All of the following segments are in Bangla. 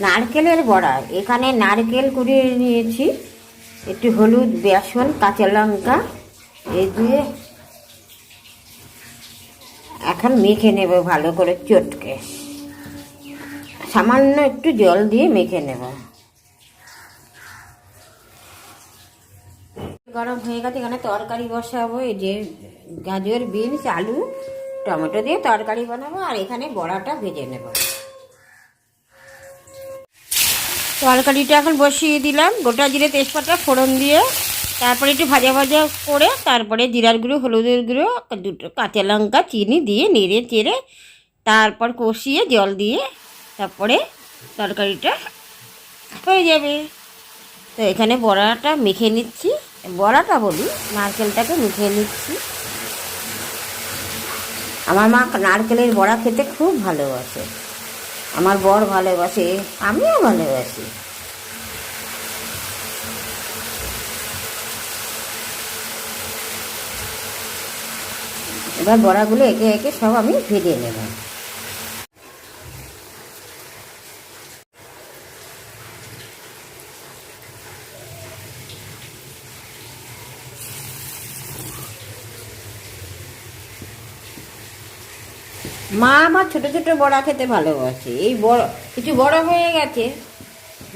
নারকেলের বড়া। এখানে নারকেল কুড়িয়ে নিয়েছি, একটু হলুদ, বেসন, কাঁচা লঙ্কা এই দিয়ে এখন মেখে নেব ভালো করে চটকে। সামান্য একটু জল দিয়ে মেখে নেব। গরম হয়ে গেছে, এখানে তরকারি বসাবো। এই যে গাজর, বিনস, আলু, টমেটো দিয়ে তরকারি বানাবো, আর এখানে বড়াটা ভেজে নেব। তরকারিটা এখন বসিয়ে দিলাম, গোটা জিরে তেজপাতা ফোড়ন দিয়ে, তারপরে একটু ভাজা ভাজা করে তারপরে জিরার গুঁড়ো, হলুদের গুঁড়ো, দুটো কাঁচা লঙ্কা, চিনি দিয়ে নেড়ে চেড়ে তারপর কষিয়ে জল দিয়ে তারপরে তরকারিটা হয়ে যাবে। তো এখানে বড়াটা মেখে নিচ্ছি, বড়াটা বলি নারকেলটাকে মেখে নিচ্ছি। আমার মা নারকেলের বড়া খেতে খুব ভালোবাসে, আমার বর ভালোবাসে, আমিও ভালোবাসি। এবার বড়াগুলো একে একে সব আমি ভেজে নেব। মা আমার ছোটো ছোটো বড়া খেতে ভালোবাসে। এই বড় কিছু বড় হয়ে গেছে,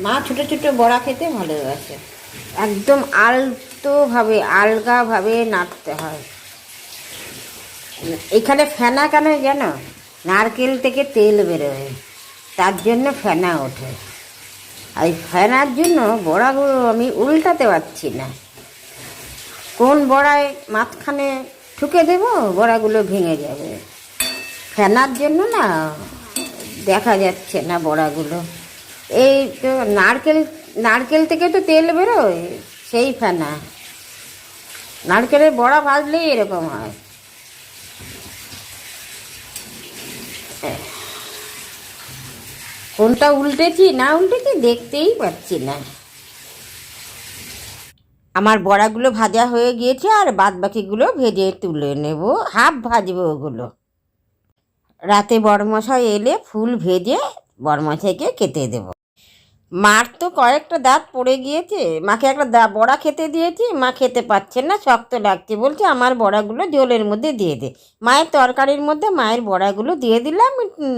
মা ছোটো ছোটো বড়া খেতে ভালোবাসে। একদম আলতোভাবে আলগাভাবে নাড়তে হয়। এখানে ফেনা কেন জানো? নারকেল থেকে তেল বেরোয়, তার জন্য ফেনা ওঠে। আর ফেনার জন্য বড়াগুলো আমি উল্টাতে পারছি না। কোন বড়ায় মাঝখানে ঠুকে দেবো, বড়াগুলো ভেঙে যাবে। ফেনার জন্য না দেখা যাচ্ছে না বড়াগুলো। এই তো নারকেল থেকে তো তেল বেরোয়, সেই ফেনা। নারকেলের বড়া ভাজলেই এরকম হয়। কোনটা উল্টেছি না উল্টেছি দেখতেই পাচ্ছি না। আমার বড়াগুলো ভাজা হয়ে গিয়েছে, আর বাদ বাকিগুলো ভেজে তুলে নেব। হাফ ভাজবো ওগুলো। রাতে বড়মশাই এলে ফুল ভেজে বড়মশাইকে খেতে দেব। মার তো কয়েকটা দাঁত পড়ে গিয়েছে, মাকে একটা বড়া খেতে দিয়েছি, মা খেতে পাচ্ছে না, শক্ত লাগছে, বলছে আমার বড়াগুলো জলের মধ্যে দিয়ে দে। মায়ের তরকারির মধ্যে মায়ের বড়াগুলো দিয়ে দিলাম,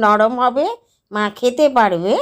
নরম হবে, মা খেতে পারবে।